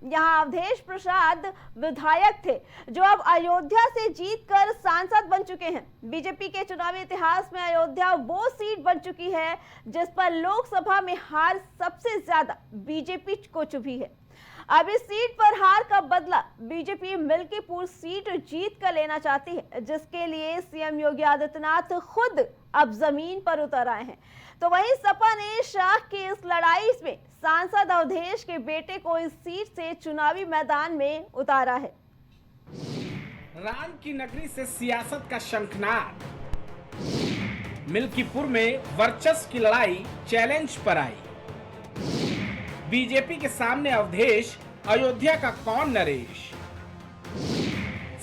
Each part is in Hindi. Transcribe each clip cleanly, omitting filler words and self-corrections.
यहाँ अवधेश प्रसाद विधायक थे जो अब अयोध्या से जीतकर सांसद बन चुके हैं। बीजेपी के चुनावी इतिहास में अयोध्या वो सीट बन चुकी है जिस पर लोकसभा में हार सबसे ज्यादा बीजेपी को चुभी है। अब इस सीट पर हार का बदला बीजेपी मिल्कीपुर सीट जीत कर लेना चाहती है, जिसके लिए सीएम योगी आदित्यनाथ खुद अब जमीन पर उतर आए हैं। तो वहीं सपा ने शाह की इस लड़ाई में सांसद अवधेश के बेटे को इस सीट से चुनावी मैदान में उतारा है। राम की नगरी से सियासत का शंखनाद, मिल्कीपुर में वर्चस्व की लड़ाई चैलेंज पर आई। बीजेपी के सामने अवधेश, अयोध्या का कौन नरेश।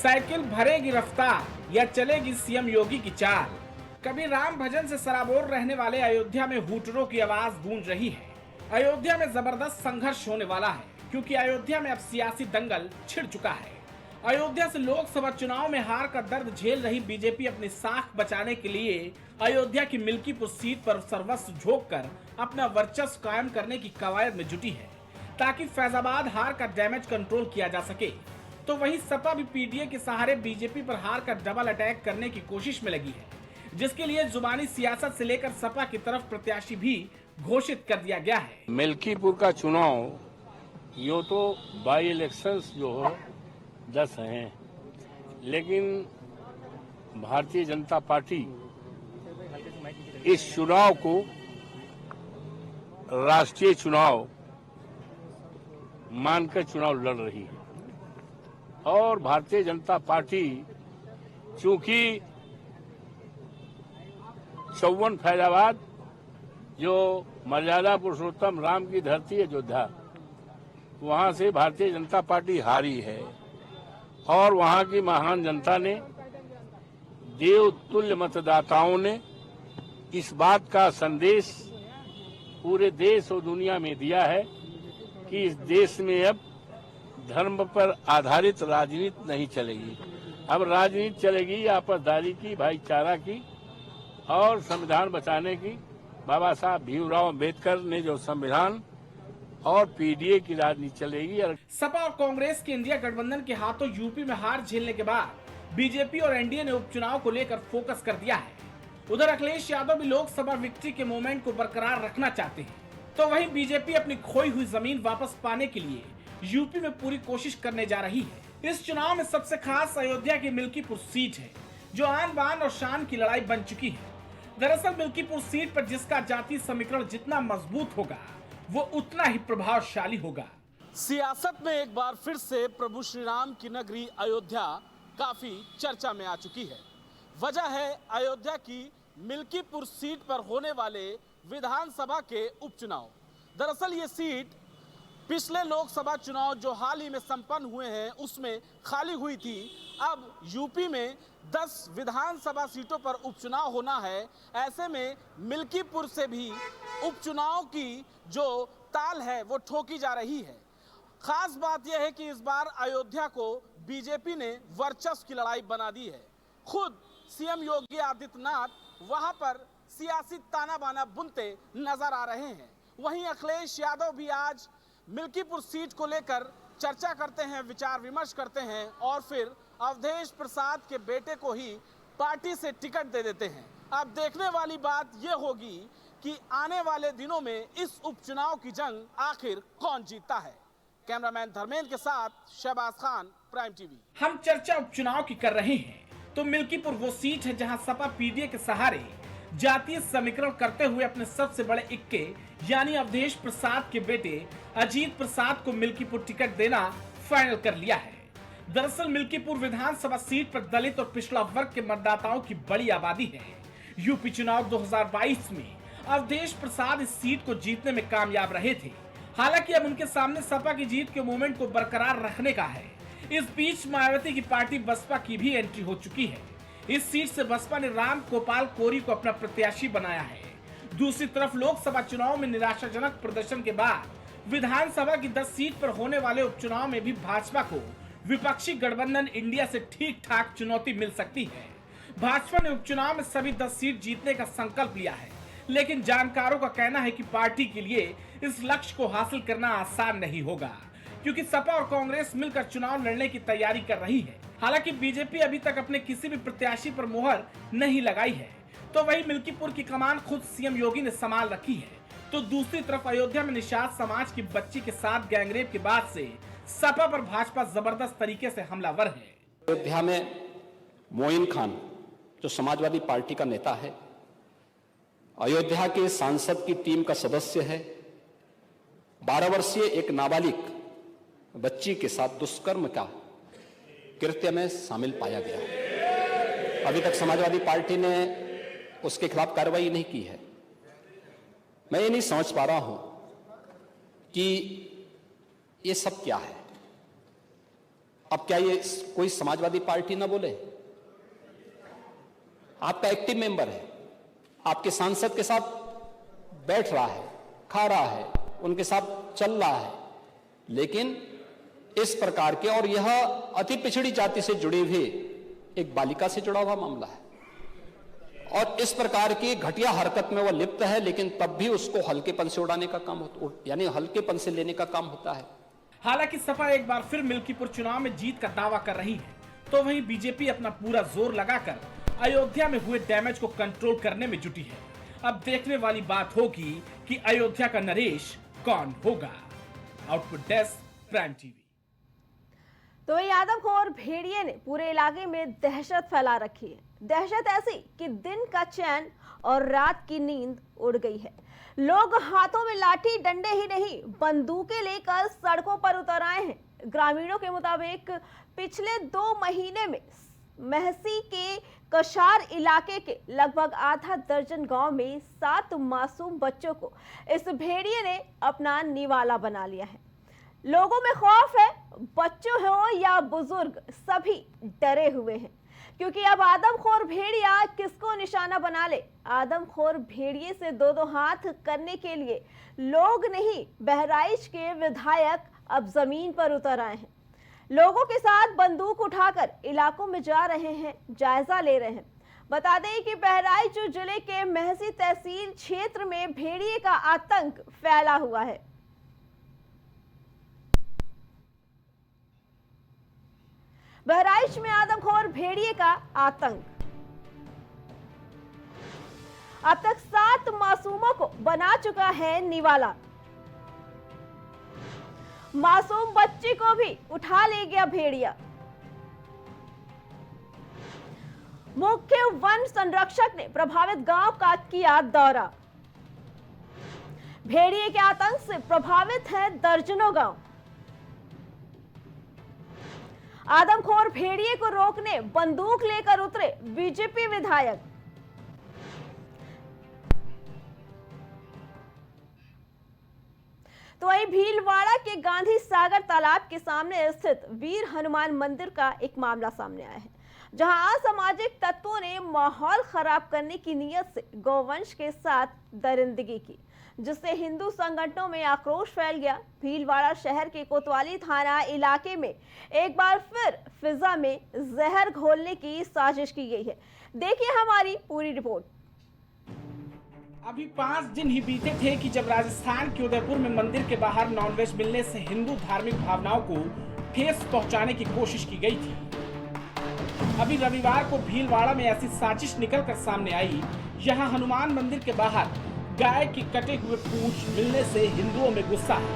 साइकिल भरेगी रफ्तार या चलेगी सीएम योगी की चाल। कभी राम भजन से सराबोर रहने वाले अयोध्या में हूटरों की आवाज गूंज रही है। अयोध्या में जबरदस्त संघर्ष होने वाला है, क्योंकि अयोध्या में अब सियासी दंगल छिड़ चुका है। अयोध्या से लोकसभा चुनाव में हार का दर्द झेल रही बीजेपी अपनी साख बचाने के लिए अयोध्या की मिल्कीपुर सीट पर सर्वस्व झोंक कर अपना वर्चस्व कायम करने की कवायद में जुटी है, ताकि फैजाबाद हार का डैमेज कंट्रोल किया जा सके। तो वहीं सपा भी पीडीए के सहारे बीजेपी पर हार का डबल अटैक करने की कोशिश में लगी है, जिसके लिए जुबानी सियासत से लेकर सपा की तरफ प्रत्याशी भी घोषित कर दिया गया है। मिल्कीपुर का चुनाव यो तो बाई इलेक्शंस जो हो 10 हैं, लेकिन भारतीय जनता पार्टी इस चुनाव को राष्ट्रीय चुनाव मानकर चुनाव लड़ रही है। और भारतीय जनता पार्टी चूंकि 54 फैजाबाद जो मर्यादा पुरुषोत्तम राम की धरती है अयोध्या, वहां से भारतीय जनता पार्टी हारी है और वहां की महान जनता ने, देवतुल्य मतदाताओं ने इस बात का संदेश पूरे देश और दुनिया में दिया है कि इस देश में अब धर्म पर आधारित राजनीति नहीं चलेगी। अब राजनीति चलेगी आपसदारी की, भाईचारा की और संविधान बचाने की। बाबा साहब भीमराव अम्बेडकर ने जो संविधान और पीडीए की राजनीति चलेगी। सपा और कांग्रेस के इंडिया गठबंधन के हाथों यूपी में हार झेलने के बाद बीजेपी और एनडीए ने उपचुनाव को लेकर फोकस कर दिया है। उधर अखिलेश यादव भी लोकसभा विक्ट्री के मोमेंट को बरकरार रखना चाहते हैं, तो वहीं बीजेपी अपनी खोई हुई जमीन वापस पाने के लिए यूपी में पूरी कोशिश करने जा रही है। इस चुनाव में सबसे खास अयोध्या की मिल्कीपुर सीट है, जो आन बान और शान की लड़ाई बन चुकी है। दरअसल मिल्कीपुर सीट पर जिसका जाति समीकरण जितना मजबूत होगा, वो उतना ही प्रभावशाली होगा। सियासत में एक बार फिर से प्रभु श्री राम की नगरी अयोध्या काफी चर्चा में आ चुकी है। वजह है अयोध्या की मिल्कीपुर सीट पर होने वाले विधानसभा के उपचुनाव। दरअसल ये सीट पिछले लोकसभा चुनाव जो हाल ही में संपन्न हुए हैं उसमें खाली हुई थी। अब यूपी में 10 विधानसभा सीटों पर उपचुनाव होना है। ऐसे में मिल्कीपुर से भी उपचुनाव की जो ताल है वो ठोकी जा रही है। खास बात यह है कि इस बार अयोध्या को बीजेपी ने वर्चस्व की लड़ाई बना दी है। खुद सीएम योगी आदित्यनाथ वहां पर सियासी ताना बाना बुनते नजर आ रहे हैं। वहीं अखिलेश यादव भी आज मिल्कीपुर सीट को लेकर चर्चा करते हैं, विचार विमर्श करते हैं और फिर अवधेश प्रसाद के बेटे को ही पार्टी से टिकट दे देते हैं। अब देखने वाली बात यह होगी कि आने वाले दिनों में इस उपचुनाव की जंग आखिर कौन जीतता है। कैमरामैन धर्मेंद्र के साथ शहबाज खान, प्राइम टीवी। हम चर्चा उपचुनाव की कर रहे हैं, तो मिल्कीपुर वो सीट है जहां सपा पीडीए के सहारे जातीय समीकरण करते हुए अपने सबसे बड़े इक्के यानी अवधेश प्रसाद के बेटे अजीत प्रसाद को मिल्कीपुर टिकट देना फाइनल कर लिया है। दरअसल मिल्कीपुर विधानसभा सीट पर दलित और पिछड़ा वर्ग के मतदाताओं की बड़ी आबादी है। यूपी चुनाव 2022 में अवधेश प्रसाद इस सीट को जीतने में कामयाब रहे थे। हालांकि अब उनके सामने सपा की जीत के मोमेंट को बरकरार रखने का है। इस बीच मायावती की पार्टी बसपा की भी एंट्री हो चुकी है। इस सीट से बसपा ने राम गोपाल कोरी को अपना प्रत्याशी बनाया है। दूसरी तरफ लोकसभा चुनाव में निराशाजनक प्रदर्शन के बाद विधानसभा की 10 सीट पर होने वाले उपचुनाव में भी भाजपा को विपक्षी गठबंधन इंडिया से ठीक ठाक चुनौती मिल सकती है। भाजपा ने उपचुनाव में सभी 10 सीट जीतने का संकल्प लिया है, लेकिन जानकारों का कहना है कि पार्टी के लिए इस लक्ष्य को हासिल करना आसान नहीं होगा, क्योंकि सपा और कांग्रेस मिलकर चुनाव लड़ने की तैयारी कर रही है। हालांकि बीजेपी अभी तक अपने किसी भी प्रत्याशी पर मुहर नहीं लगाई है, तो वही मिल्कीपुर की कमान खुद सीएम योगी ने संभाल रखी है। तो दूसरी तरफ अयोध्या में निषाद समाज की बच्ची के साथ गैंगरेप के बाद से सपा पर भाजपा जबरदस्त तरीके से हमलावर है। अयोध्या में मोइन खान जो समाजवादी पार्टी का नेता है, अयोध्या के सांसद की टीम का सदस्य है, 12 वर्षीय एक नाबालिग बच्ची के साथ दुष्कर्म का कृत्य में शामिल पाया गया। अभी तक समाजवादी पार्टी ने उसके खिलाफ कार्रवाई नहीं की है। मैं ये नहीं समझ पा रहा हूं कि ये सब क्या है। अब क्या ये कोई समाजवादी पार्टी ना बोले? आपका एक्टिव मेंबर है, आपके सांसद के साथ बैठ रहा है, खा रहा है, उनके साथ चल रहा है, लेकिन इस प्रकार के, और यह अति पिछड़ी जाति से जुड़े हुए एक बालिका से जुड़ा हुआ मामला है, और इस प्रकार की घटिया हरकत में वह लिप्त है, लेकिन तब भी उसको हल्केपन से उड़ाने का काम यानी हल्केपन से लेने का काम होता है। हालांकि सपा एक बार फिर मिल्कीपुर चुनाव में जीत का दावा कर रही है, तो वहीं बीजेपी अपना पूरा जोर लगाकर अयोध्या में हुए डैमेज को कंट्रोल करने में जुटी है। अब देखने वाली बात होगी कि अयोध्या का नरेश कौन होगा। Output desk, prime TV. तो ये आदमखोर भेड़िए ने पूरे इलाके में दहशत फैला रखी है। दहशत ऐसी कि दिन का चैन और रात की नींद उड़ गई है। लोग हाथों में लाठी डंडे ही नहीं, बंदूकें लेकर सड़कों पर उतर आए हैं। ग्रामीणों के मुताबिक पिछले 2 महीने में महसी के कशार इलाके के लगभग आधा दर्जन गांव में 7 मासूम बच्चों को इस भेड़िए ने अपना निवाला बना लिया है। लोगों में खौफ है, बच्चों हो या बुजुर्ग सभी डरे हुए हैं, क्योंकि अब आदमखोर भेड़िया किसको निशाना बना ले। आदमखोर भेड़िए से 2-2 हाथ करने के लिए लोग नहीं, बहराइच के विधायक अब जमीन पर उतर आए हैं। लोगों के साथ बंदूक उठाकर इलाकों में जा रहे हैं, जायजा ले रहे हैं। बता दें कि बहराइच जिले के महसी तहसील क्षेत्र में भेड़िए का आतंक फैला हुआ है। बहराइच में आदमखोर भेड़िए का आतंक। अब तक 7 मासूमों को बना चुका है निवाला। मासूम बच्ची को भी उठा ले गया भेड़िया। मुख्य वन संरक्षक ने प्रभावित गांव का किया दौरा। भेड़िए के आतंक से प्रभावित है दर्जनों गांव। आदमखोर भेड़िए को रोकने बंदूक लेकर उतरे बीजेपी विधायक। तो वहीं भीलवाड़ा के गांधी सागर तालाब के सामने स्थित वीर हनुमान मंदिर का एक मामला सामने आया है, जहां असामाजिक तत्वों ने माहौल खराब करने की नीयत से गौवंश के साथ दरिंदगी की, जिससे हिंदू संगठनों में आक्रोश फैल गया। भीलवाड़ा शहर के कोतवाली थाना इलाके में एक बार फिर फिजा में जहर घोलने की साजिश की गई है। देखिए हमारी पूरी रिपोर्ट। अभी 5 दिन ही बीते थे कि जब राजस्थान के उदयपुर में मंदिर के बाहर नॉनवेज मिलने से हिंदू धार्मिक भावनाओं को ठेस पहुंचाने की कोशिश की गई थी। अभी रविवार को भीलवाड़ा में ऐसी साजिश निकलकर सामने आई। यहां हनुमान मंदिर के बाहर गाय के कटे हुए पूंछ मिलने से हिंदुओं में गुस्सा है।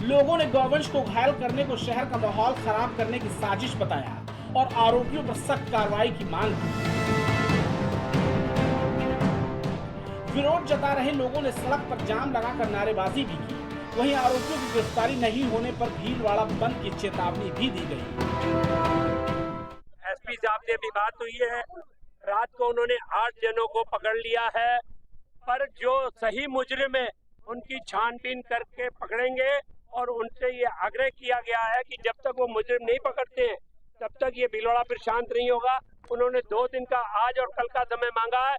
लोगों ने गौवंश को घायल करने को शहर का माहौल खराब करने की साजिश बताया और आरोपियों पर सख्त कार्रवाई की मांग की। विरोध जता रहे लोगों ने सड़क पर जाम लगाकर नारेबाजी भी की। वहीं आरोपियों की गिरफ्तारी नहीं होने पर भीलवाड़ा बंद की चेतावनी भी दी गई। एसपी साहब से भी बात हुई है। रात को उन्होंने 8 जनों को पकड़ लिया है, पर जो सही मुजरिम है उनकी छानबीन करके पकड़ेंगे। और उनसे ये आग्रह किया गया है कि जब तक वो मुजरिम नहीं पकड़ते हैं तब तक ये भीलवाड़ा फिर शांत नहीं होगा। उन्होंने 2 दिन का आज और कल का समय मांगा है।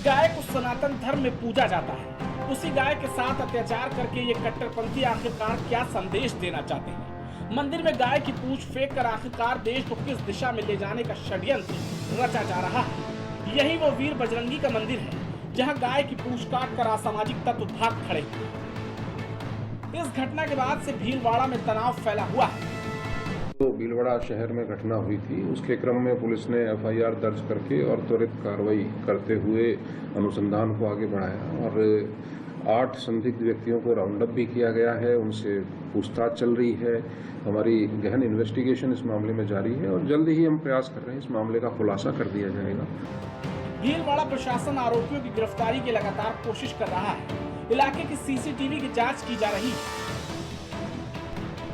गाय को सनातन धर्म में पूजा जाता है, उसी गाय के साथ अत्याचार करके ये कट्टरपंथी आखिरकार क्या संदेश देना चाहते हैं? मंदिर में गाय की पूंछ फेंक कर आखिरकार देश को किस दिशा में ले जाने का षड्यंत्र रचा जा रहा है? यही वो वीर बजरंगी का मंदिर है, जहां गाय की पूंछ काट कर असामाजिक तत्व भाग खड़े। इस घटना के बाद से भीलवाड़ा में तनाव फैला हुआ है। तो भीलवाड़ा शहर में घटना हुई थी, उसके क्रम में पुलिस ने एफआईआर दर्ज करके और त्वरित कार्रवाई करते हुए अनुसंधान को आगे बढ़ाया और 8 संदिग्ध व्यक्तियों को राउंड अप भी किया गया है। उनसे पूछताछ चल रही है। हमारी गहन इन्वेस्टिगेशन इस मामले में जारी है और जल्द ही हम प्रयास कर रहे हैं इस मामले का खुलासा कर दिया जाएगा। भीलवाड़ा प्रशासन आरोपियों की गिरफ्तारी की लगातार कोशिश कर रहा है। इलाके की सीसीटीवी की जांच की जा रही है।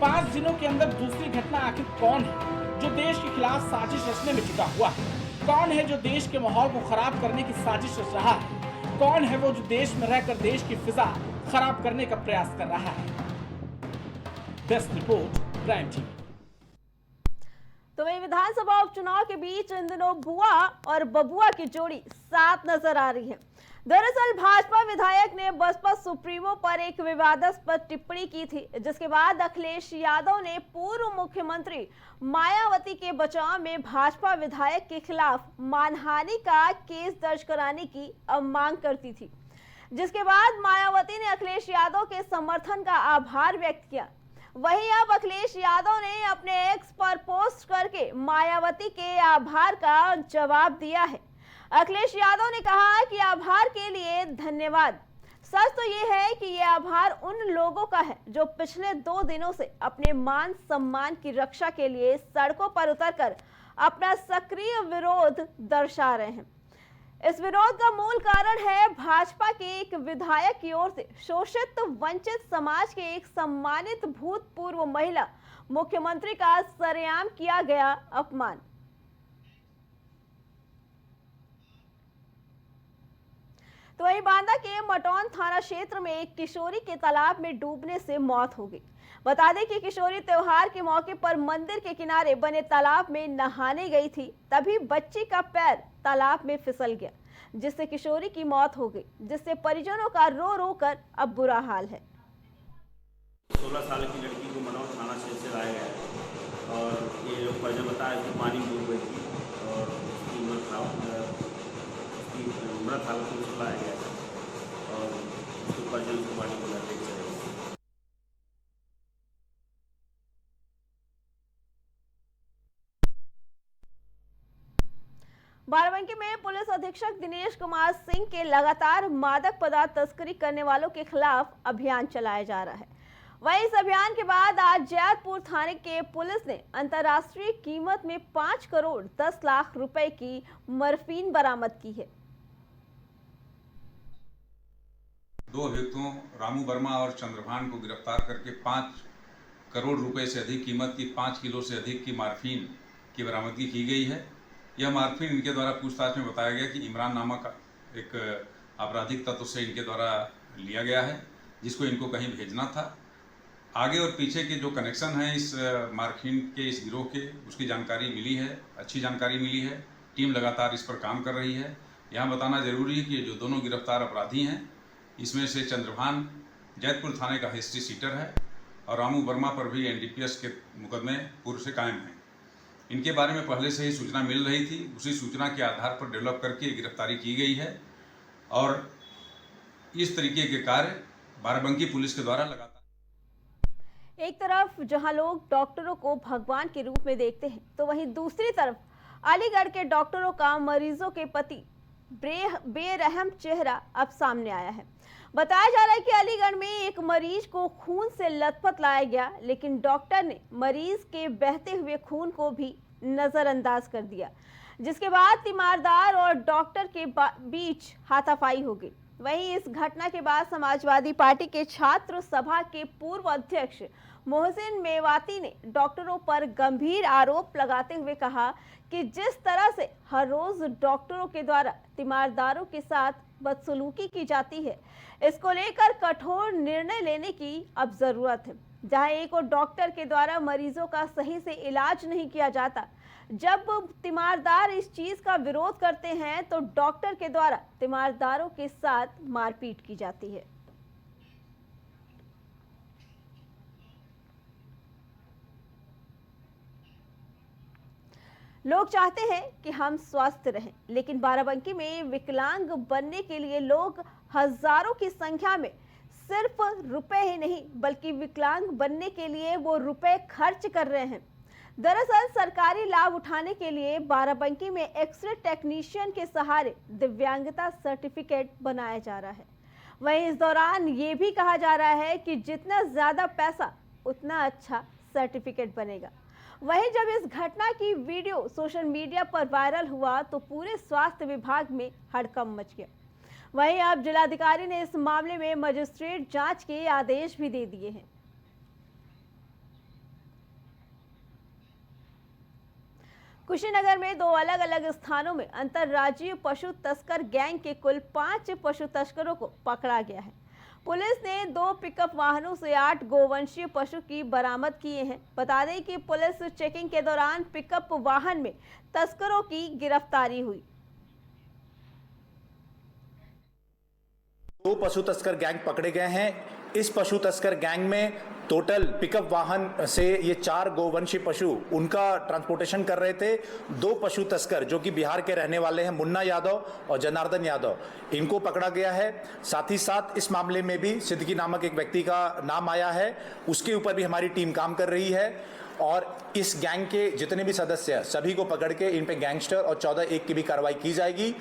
5 दिनों के अंदर दूसरी घटना आखिर कौन है जो देश के खिलाफ साजिश रचने में जुटा हुआ है? कौन है जो देश के माहौल को खराब करने की साजिश रच रहा है? कौन है वो जो देश में रहकर देश की फिजा खराब करने का प्रयास कर रहा है? Desk report, prime TV. तो वही विधानसभा उपचुनाव के बीच इन दिनों बुआ और बबुआ की जोड़ी साथ नजर आ रही है। दरअसल भाजपा विधायक ने बसपा सुप्रीमो पर एक विवादास्पद टिप्पणी की थी, जिसके बाद अखिलेश यादव ने पूर्व मुख्यमंत्री मायावती के बचाव में भाजपा विधायक के खिलाफ मानहानि का केस दर्ज कराने की मांग करती थी, जिसके बाद मायावती ने अखिलेश यादव के समर्थन का आभार व्यक्त किया। वहीं अब अखिलेश यादव ने अपने एक्स पर पोस्ट करके मायावती के आभार का जवाब दिया है। अखिलेश यादव ने कहा कि आभार के लिए धन्यवाद। सच तो ये है कि ये आभार उन लोगों का है जो पिछले 2 दिनों से अपने मान सम्मान की रक्षा के लिए सड़कों पर उतरकर अपना सक्रिय विरोध दर्शा रहे हैं। इस विरोध का मूल कारण है भाजपा के एक विधायक की ओर से शोषित वंचित समाज के एक सम्मानित भूतपूर्व महिला मुख्यमंत्री का सरेआम किया गया अपमान। तो वही बांदा के मटौन थाना क्षेत्र में एक किशोरी के तालाब में डूबने से मौत हो गई। बता दें कि किशोरी त्योहार के मौके पर मंदिर के किनारे बने तालाब में नहाने गई थी, तभी बच्ची का पैर तालाब में फिसल गया, जिससे किशोरी की मौत हो गई, जिससे परिजनों का रो रो कर अब बुरा हाल है। 16 साल की लड़की को मनौर थाना क्षेत्र से लाया गया है और ये लोग परिजन बताया कि पानी में डूब गई थी और उसकी मृत हालत में उसको लाया गया था और उसके परिजन उसको पानी को लेकर चले गए। बाराबंकी में पुलिस अधीक्षक दिनेश कुमार सिंह के लगातार मादक पदार्थ तस्करी करने वालों के खिलाफ अभियान चलाया जा रहा है। वहीं इस अभियान के बाद आज जैतपुर थाने के पुलिस ने अंतर्राष्ट्रीय कीमत में 5 करोड़ 10 लाख रुपए की मॉर्फिन बरामद की है। 2 अभियुक्तों रामू वर्मा और चंद्रभान को गिरफ्तार करके 5 करोड़ रुपए से अधिक कीमत की 5 किलो से अधिक की मॉर्फिन की बरामदगी की गई है। यह मॉर्फिन इनके द्वारा पूछताछ में बताया गया कि इमरान नामक एक आपराधिक तत्व से इनके द्वारा लिया गया है, जिसको इनको कहीं भेजना था। आगे और पीछे के जो कनेक्शन हैं इस मॉर्फिन के इस गिरोह के, उसकी जानकारी मिली है, अच्छी जानकारी मिली है। टीम लगातार इस पर काम कर रही है। यहाँ बताना जरूरी है कि जो दोनों गिरफ्तार अपराधी हैं, इसमें से चंद्रभान जैतपुर थाने का हिस्ट्री सीटर है और रामू वर्मा पर भी एनडीपीएस के मुकदमे पूर्व से कायम हैं। इनके बारे में पहले से ही सूचना मिल रही थी, उसी सूचना के आधार पर डेवलप करके गिरफ्तारी की गई है और इस तरीके के कार्य बाराबंकी पुलिस के द्वारा लगातार। एक तरफ जहां लोग डॉक्टरों को भगवान के रूप में देखते हैं, तो वहीं दूसरी तरफ अलीगढ़ के डॉक्टरों का मरीजों के प्रति बेरहम चेहरा अब सामने आया है। बताया जा रहा है कि अलीगढ़ में एक मरीज को खून से लथपथ लाया गया, लेकिन डॉक्टर ने मरीज के बहते हुए खून को भी नजरअंदाज कर दिया, जिसके बाद तीमारदार और डॉक्टर के बीच हाथापाई हो गई। वहीं इस घटना के बाद समाजवादी पार्टी के छात्र सभा के पूर्व अध्यक्ष मोहसिन मेवाती ने डॉक्टरों पर गंभीर आरोप लगाते हुए कहा कि जिस तरह से हर रोज डॉक्टरों के द्वारा तीमारदारों के साथ बदसलूकी की जाती है, इसको लेकर कठोर निर्णय लेने की अब जरूरत है। जहां एक और डॉक्टर के द्वारा मरीजों का सही से इलाज नहीं किया जाता, जब तीमारदार इस चीज का विरोध करते हैं तो डॉक्टर के द्वारा तीमारदारों के साथ मारपीट की जाती है। लोग चाहते हैं कि हम स्वस्थ रहें, लेकिन बाराबंकी में विकलांग बनने के लिए लोग हजारों की संख्या में सिर्फ रुपए ही नहीं बल्कि विकलांग बनने के लिए वो रुपए खर्च कर रहे हैं। दरअसल सरकारी लाभ उठाने के लिए बाराबंकी में एक्सरे टेक्नीशियन के सहारे दिव्यांगता सर्टिफिकेट बनाया जा रहा है। वहीं इस दौरान ये भी कहा जा रहा है कि जितना ज्यादा पैसा उतना अच्छा सर्टिफिकेट बनेगा। वहीं जब इस घटना की वीडियो सोशल मीडिया पर वायरल हुआ तो पूरे स्वास्थ्य विभाग में हड़कंप मच गया। वहीं अब जिलाधिकारी ने इस मामले में मजिस्ट्रेट जांच के आदेश भी दे दिए हैं। कुशीनगर में 2 अलग अलग स्थानों में अंतर्राज्यीय पशु तस्कर गैंग के कुल 5 पशु तस्करों को पकड़ा गया है। पुलिस ने 2 पिकअप वाहनों से 8 गोवंशीय पशु की बरामद किए हैं। बता दें कि पुलिस चेकिंग के दौरान पिकअप वाहन में तस्करों की गिरफ्तारी हुई। 2 पशु तस्कर गैंग पकड़े गए हैं। इस पशु तस्कर गैंग में टोटल पिकअप वाहन से ये 4 गोवंशीय पशु उनका ट्रांसपोर्टेशन कर रहे थे। 2 पशु तस्कर जो कि बिहार के रहने वाले हैं, मुन्ना यादव और जनार्दन यादव, इनको पकड़ा गया है। साथ ही साथ इस मामले में भी सिद्दीकी नामक एक व्यक्ति का नाम आया है, उसके ऊपर भी हमारी टीम काम कर रही है और इस गैंग के जितने भी सदस्य हैं सभी को पकड़ के इन पे गैंगस्टर और 14(1) की भी कार्रवाई की जाएगी।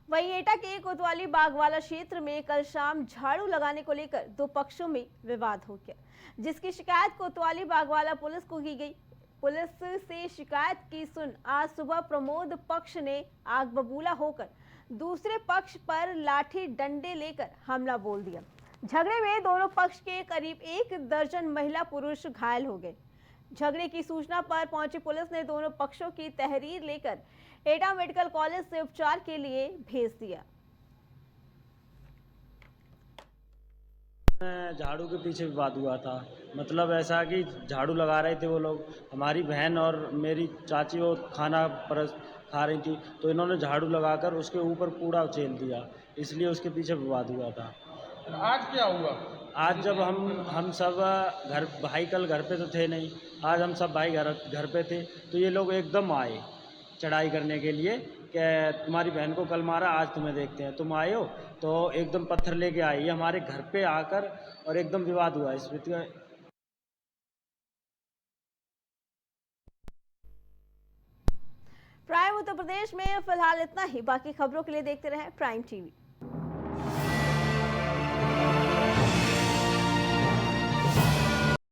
वहीं एटा के कोतवाली बागवाला क्षेत्र में कल शाम झाड़ू लगाने को लेकर 2 पक्षों में विवाद हो गया, जिसकी शिकायत कोतवाली बागवाला पुलिस को की गई। पुलिस से शिकायत की सुन आज सुबह प्रमोद पक्ष ने आग बबूला होकर दूसरे पक्ष पर लाठी डंडे लेकर हमला बोल दिया। झगड़े में दोनों पक्ष के करीब 1 दर्जन महिला पुरुष घायल हो गए। झगड़े की सूचना पर पहुंची पुलिस ने दोनों पक्षों की तहरीर लेकर एटा मेडिकल कॉलेज से उपचार के लिए भेज दिया। झाड़ू के पीछे विवाद हुआ था। मतलब ऐसा कि झाड़ू लगा रहे थे वो लोग, हमारी बहन और मेरी चाची वो खाना खा रही थी, तो इन्होंने झाड़ू लगाकर उसके ऊपर कूड़ा उछेल दिया, इसलिए उसके पीछे विवाद हुआ था। आज क्या हुआ? आज जब हम सब भाई कल घर पे तो थे नहीं, आज हम सब भाई घर पे थे, तो ये लोग एकदम आए चढ़ाई करने के लिए कि तुम्हारी बहन को कल मारा, आज तुम्हें देखते हैं। तुम आए हो तो एकदम पत्थर लेके आए, ये हमारे घर पे आकर और एकदम विवाद हुआ इस पर। प्राइम उत्तर प्रदेश में फिलहाल इतना ही। बाकी खबरों के लिए देखते रहें प्राइम टीवी।